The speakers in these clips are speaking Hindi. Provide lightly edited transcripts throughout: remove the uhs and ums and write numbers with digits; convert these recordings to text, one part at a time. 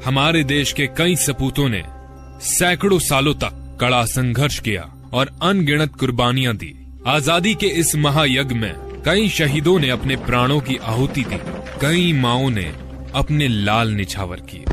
हमारे देश के कई सपूतों ने सैकड़ों सालों तक कड़ा संघर्ष किया और अनगिनत कुर्बानियां दी। आजादी के इस महायज्ञ में कई शहीदों ने अपने प्राणों की आहुति दी, कई माओं ने अपने लाल निछावर किए,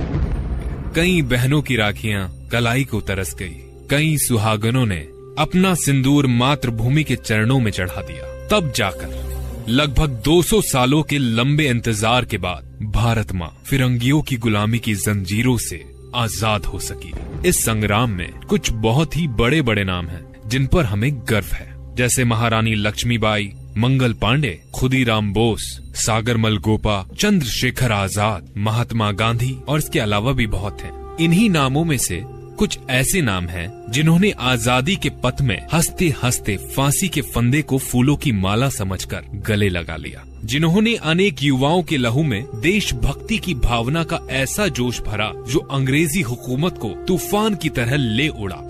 कई बहनों की राखियां कलाई को तरस गई, कई सुहागनों ने अपना सिंदूर मातृभूमि के चरणों में चढ़ा दिया। तब जाकर लगभग 200 सालों के लंबे इंतजार के बाद भारत माँ फिरंगियों की गुलामी की जंजीरों से आजाद हो सकी। इस संग्राम में कुछ बहुत ही बड़े बड़े नाम हैं जिन पर हमें गर्व है, जैसे महारानी लक्ष्मीबाई, मंगल पांडे, खुदीराम बोस, सागरमल गोपा, चंद्रशेखर आजाद, महात्मा गांधी और इसके अलावा भी बहुत हैं। इन्हीं नामों में से कुछ ऐसे नाम हैं जिन्होंने आजादी के पथ में हंसते हंसते फांसी के फंदे को फूलों की माला समझकर गले लगा लिया, जिन्होंने अनेक युवाओं के लहू में देशभक्ति की भावना का ऐसा जोश भरा जो अंग्रेजी हुकूमत को तूफान की तरह ले उड़ा।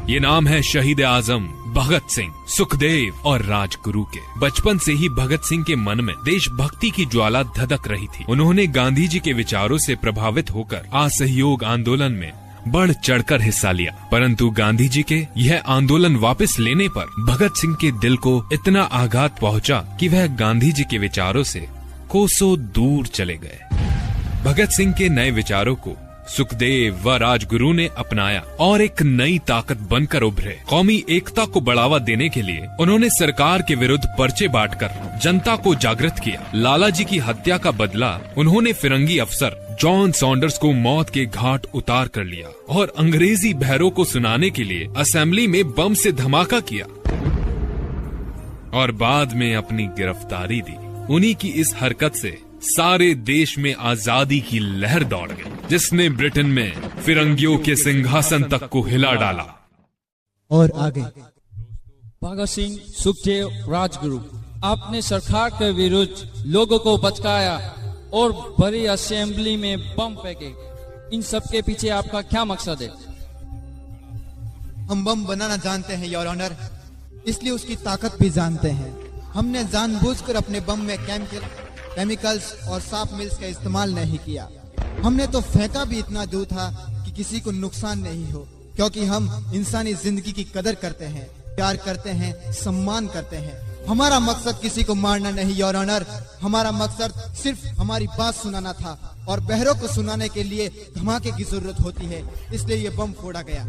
ये नाम है शहीद आजम भगत सिंह, सुखदेव और राजगुरु के। बचपन से ही भगत सिंह के मन में देशभक्ति की ज्वाला धधक रही थी। उन्होंने गांधी जी के विचारों से प्रभावित होकर असहयोग आंदोलन में बढ़ चढ़कर हिस्सा लिया, परंतु गांधी जी के यह आंदोलन वापस लेने पर भगत सिंह के दिल को इतना आघात पहुंचा कि वह गांधी जी के विचारों से कोसों दूर चले गए। भगत सिंह के नए विचारों को सुखदेव व राजगुरु ने अपनाया और एक नई ताकत बनकर उभरे। कौमी एकता को बढ़ावा देने के लिए उन्होंने सरकार के विरुद्ध पर्चे बांटकर जनता को जागृत किया। लाला जी की हत्या का बदला उन्होंने फिरंगी अफसर जॉन सॉन्डर्स को मौत के घाट उतार कर लिया और अंग्रेजी बहरों को सुनाने के लिए असेंबली में बम से धमाका किया और बाद में अपनी गिरफ्तारी दी। उन्हीं की इस हरकत से सारे देश में आजादी की लहर दौड़ गई, जिसने ब्रिटेन में फिरंगियों के सिंहासन तक को हिला डाला। और आगे भगत सिंह, सुखदेव, राजगुरु, आपने सरकार के विरुद्ध लोगों को भड़काया और बड़ी असेंबली में बम फेंके। इन सब के पीछे आपका क्या मकसद है? हम बम बनाना जानते हैं योर ऑनर, इसलिए उसकी ताकत भी जानते हैं। हमने जानबूझकर अपने बम में केमिकल्स और साफ मिल्स का इस्तेमाल नहीं किया। हमने तो फेंका भी इतना दूर था कि किसी को नुकसान नहीं हो, क्योंकि हम इंसानी जिंदगी की कदर करते हैं, प्यार करते हैं, सम्मान करते हैं। हमारा मकसद किसी को मारना नहीं योर ऑनर, हमारा मकसद सिर्फ हमारी बात सुनाना था और बहरों को सुनाने के लिए धमाके की जरूरत होती है, इसलिए ये बम फोड़ा गया।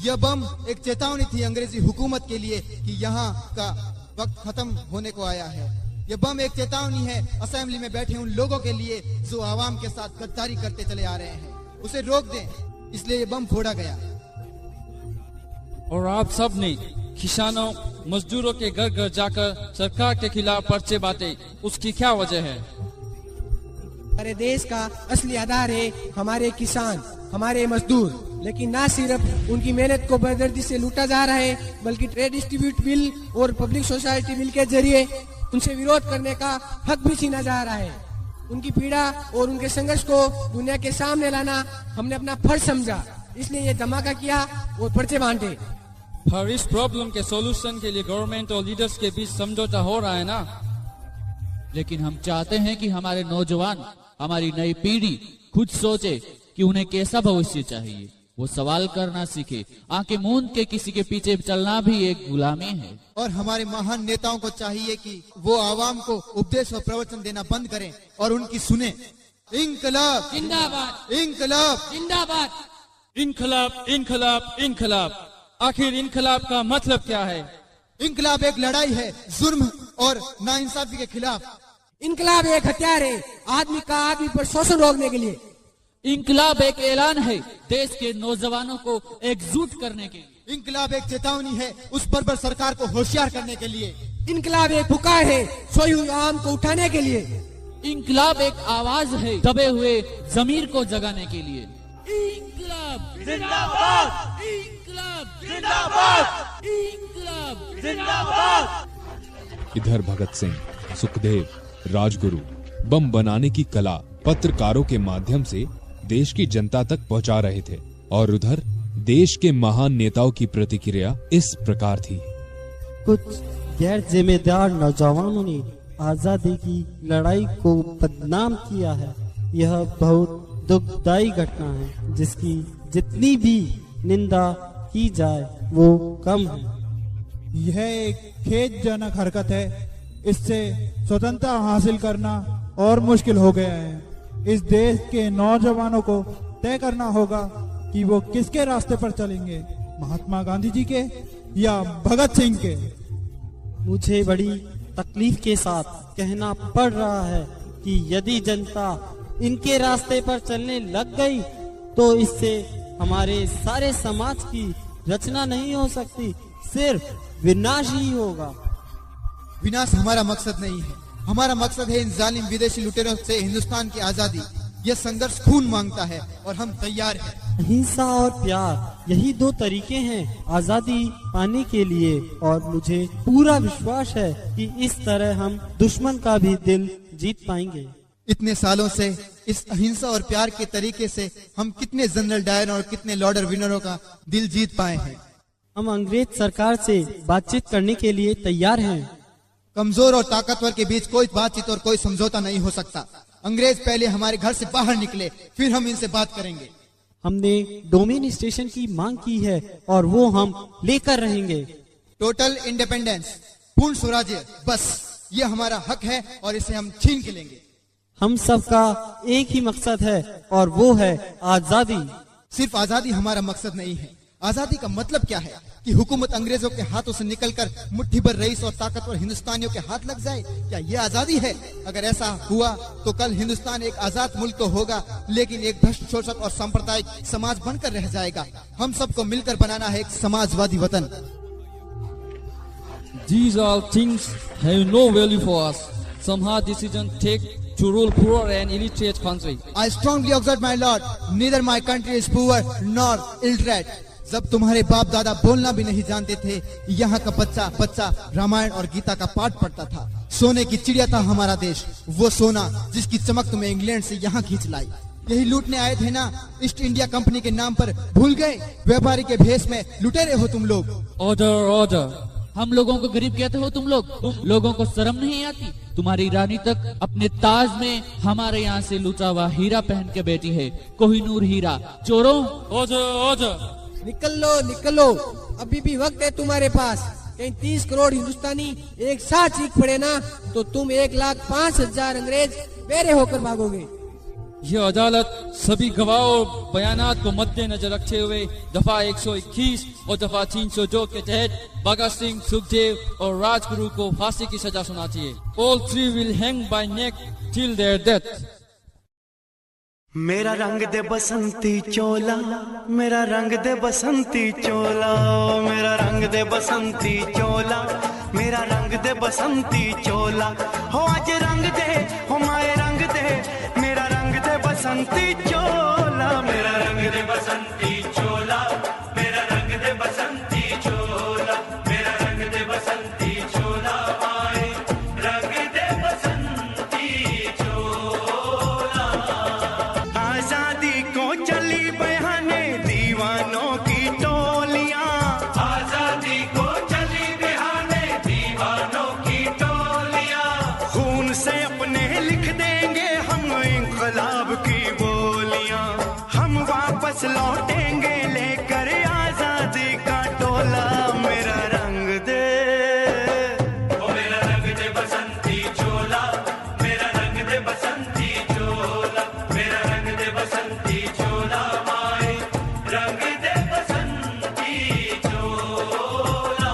यह बम एक चेतावनी थी अंग्रेजी हुकूमत के लिए कि यहाँ का वक्त खत्म होने को आया है। ये बम एक चेतावनी है असेंबली में बैठे उन लोगों के लिए जो आवाम के साथ गद्दारी करते चले आ रहे हैं, उसे रोक दें, इसलिए ये बम फोड़ा गया। और आप सब ने किसानों, मजदूरों के घर घर जाकर सरकार के खिलाफ पर्चे बांटे, उसकी क्या वजह है? हमारे देश का असली आधार है हमारे किसान, हमारे मजदूर, लेकिन ना सिर्फ उनकी मेहनत को बेदर्दी से लूटा जा रहा है, बल्कि ट्रेड डिस्ट्रीब्यूट बिल और पब्लिक सोसाइटी बिल के जरिए उनसे विरोध करने का हक भी छीना जा रहा है। उनकी पीड़ा और उनके संघर्ष को दुनिया के सामने लाना हमने अपना फर्ज समझा, इसलिए ये धमाका किया और पर्चे बांटे। पर इस प्रॉब्लम के सॉल्यूशन के लिए गवर्नमेंट और लीडर्स के बीच समझौता हो रहा है ना? लेकिन हम चाहते हैं कि हमारे नौजवान, हमारी नई पीढ़ी खुद सोचे कि उन्हें कैसा भविष्य चाहिए। वो सवाल करना सीखे। आंखें मूंद के किसी के पीछे चलना भी एक गुलामी है। और हमारे महान नेताओं को चाहिए कि वो आवाम को उपदेश और प्रवचन देना बंद करें और उनकी सुने। इंकलाब जिंदाबाद, इंकलाब जिंदाबाद, इनकलाब, इनकलाब, इनकलाब। आखिर इनकलाब का मतलब क्या है? इंकलाब एक लड़ाई है जुर्म और नाइंसाफी के खिलाफ। इनकलाब एक हथियार है आदमी का आदमी पर शोषण रोकने के लिए। इंकलाब एक ऐलान है देश के नौजवानों को एकजुट करने के लिए। इंकलाब एक चेतावनी है उस बर्बर सरकार को होशियार करने के लिए। इनकलाब एक पुकार है सोई हुई आवाम को उठाने के लिए। इंकलाब एक आवाज है दबे हुए जमीर को जगाने के लिए। इंकलाब जिंदाबाद, इंकलाब जिंदाबाद, इंकलाब जिंदाबाद। इधर भगत सिंह, सुखदेव, राजगुरु बम बनाने की कला पत्रकारों के माध्यम से देश की जनता तक पहुंचा रहे थे और उधर देश के महान नेताओं की प्रतिक्रिया इस प्रकार थी। कुछ गैर जिम्मेदार नौजवानों ने आजादी की लड़ाई को बदनाम किया है। यह बहुत दुखदाई घटना है जिसकी जितनी भी निंदा की जाए वो कम है। यह एक खेदजनक हरकत है। इससे स्वतंत्रता हासिल करना और मुश्किल हो गया है। इस देश के नौजवानों को तय करना होगा कि वो किसके रास्ते पर चलेंगे, महात्मा गांधी जी के या भगत सिंह के। मुझे बड़ी तकलीफ के साथ कहना पड़ रहा है कि यदि जनता इनके रास्ते पर चलने लग गई तो इससे हमारे सारे समाज की रचना नहीं हो सकती, सिर्फ विनाश ही होगा। विनाश हमारा मकसद नहीं है। हमारा मकसद है इन जालिम विदेशी लुटेरों से हिंदुस्तान की आजादी। यह संघर्ष खून मांगता है और हम तैयार हैं। अहिंसा और प्यार, यही दो तरीके हैं आजादी पाने के लिए, और मुझे पूरा विश्वास है कि इस तरह हम दुश्मन का भी दिल जीत पाएंगे। इतने सालों से इस अहिंसा और प्यार के तरीके से हम कितने जनरल डायर और कितने लॉर्डर विनरों का दिल जीत पाए हैं। हम अंग्रेज सरकार से बातचीत करने के लिए तैयार हैं। कमजोर और ताकतवर के बीच कोई बातचीत और कोई समझौता नहीं हो सकता। अंग्रेज पहले हमारे घर से बाहर निकले, फिर हम इनसे बात करेंगे। हमने डोमेन स्टेशन की मांग की है और वो हम लेकर रहेंगे। टोटल इंडिपेंडेंस, पूर्ण स्वराज्य, बस ये हमारा हक है और इसे हम छीन के लेंगे। हम सबका एक ही मकसद है और वो है आजादी। सिर्फ आजादी हमारा मकसद नहीं है। आजादी का मतलब क्या है कि हुकूमत अंग्रेजों के हाथों से निकलकर मुट्ठी भर रईस और ताकतवर हिंदुस्तानियों के हाथ लग जाए, क्या ये आजादी है? अगर ऐसा हुआ तो कल हिंदुस्तान एक आजाद मुल्क तो होगा, लेकिन एक भ्रष्ट शोषक और सांप्रदायिक समाज बनकर रह जाएगा। हम सबको मिलकर बनाना है एक समाजवादी वतन। These all things have no value for us. Somehow decision take to rule poor and illiterate country. I strongly observe, my lord, neither my country is poor nor illiterate. जब तुम्हारे बाप दादा बोलना भी नहीं जानते थे, यहाँ का बच्चा रामायण और गीता का पाठ पढ़ता था। सोने की चिड़िया था हमारा देश, वो सोना जिसकी चमक तुम्हें इंग्लैंड से यहाँ खींच लाई। यही लूटने आए थे ना ईस्ट इंडिया कंपनी के नाम पर, भूल गए? व्यापारी के भेष में लुटेरे हो तुम लोग। Order, order. हम लोगों को गरीब कहते हो तुम लोग? लोगों को शर्म नहीं आती? तुम्हारी रानी तक अपने ताज में हमारे यहाँ से लूटा हुआ हीरा पहन के बैठी है, कोहिनूर हीरा। चोरों, Order, order. निकल लो, अभी भी वक्त है तुम्हारे पास। कहीं 30 करोड़ हिंदुस्तानी एक साथ चीख पड़े ना तो तुम 1,05,000 अंग्रेज बेरे होकर भागोगे। यह अदालत सभी गवाह और बयानात को मद्देनजर रखते हुए दफा 121 और दफा 302 के तहत भगत सिंह, सुखदेव और राजगुरु को फांसी की सजा सुनाती है। All three will hang by neck till their death. मेरा रंग दे बसंती चोला, मेरा रंग दे बसंती चोला, मेरा रंग दे बसंती चोला, मेरा रंग दे बसंती चोला। हो आज रंग दे, हो माए रंग दे, मेरा रंग दे बसंती चोला, मेरा रंग दे बसंती चोला, मेरा रंग दे बसंती चोला, मेरा रंग दे बसंती चोला, माए रंग दे बसंती चोला। आजादी को चली बहाने दीवानों की टोलियां, आजादी को चली बहाने दीवानों की टोलियां। खून से अपने लिख देंगे हम इंकलाब की बोलियां, हम वापस लौटेंगे लेकर आजादी का टोला। मेरा रंग दे, ओ मेरा रंग दे बसंती चोला, मेरा रंग दे बसंती चोला, मेरा रंग दे बसंती चोला, माए रंग दे बसंती चोला।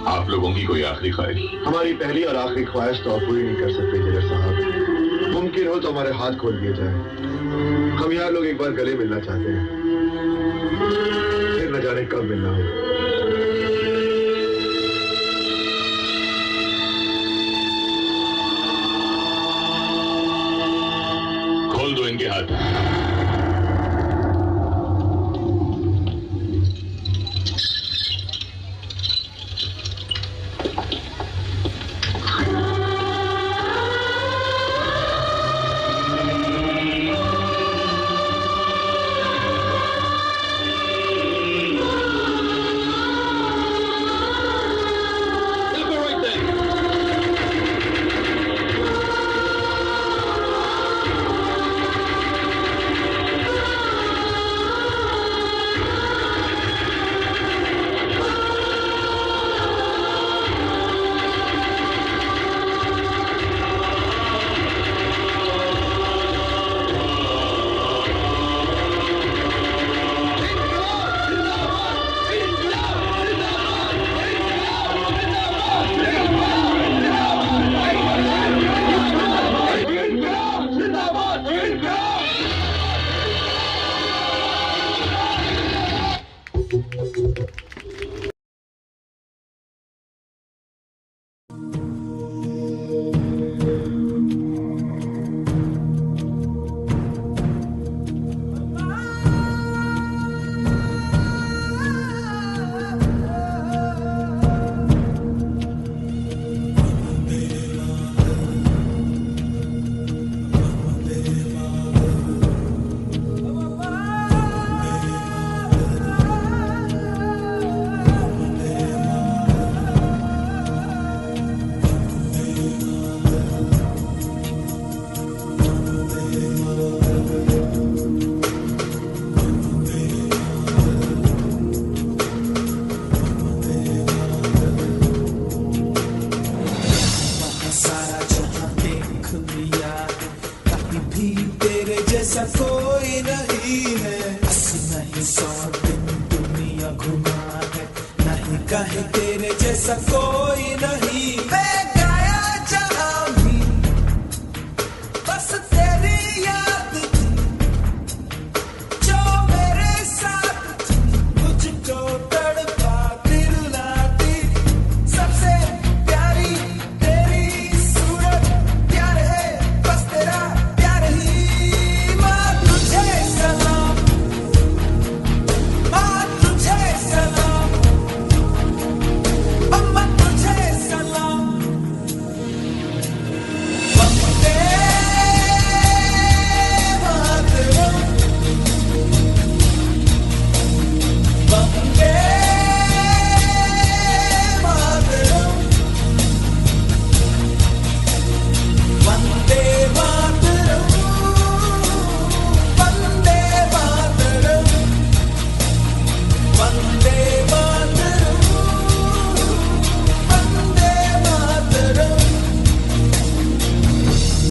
आप लोगों की कोई आखिरी ख्वाहिश? हमारी पहली और आखिरी ख्वाहिश तो आप पूरी नहीं कर सकते जिगर साहब। मुमकिन हो तो हमारे हाथ खोल दिए जाए। हम यहाँ लोग एक बार गले मिलना चाहते हैं, फिर न जाने कब मिलना हो। खोल दो इनके हाथ। कोई नहीं है, नहीं 100 दिन दुनिया घुमा है, नहीं कहीं तेरे जैसा कोई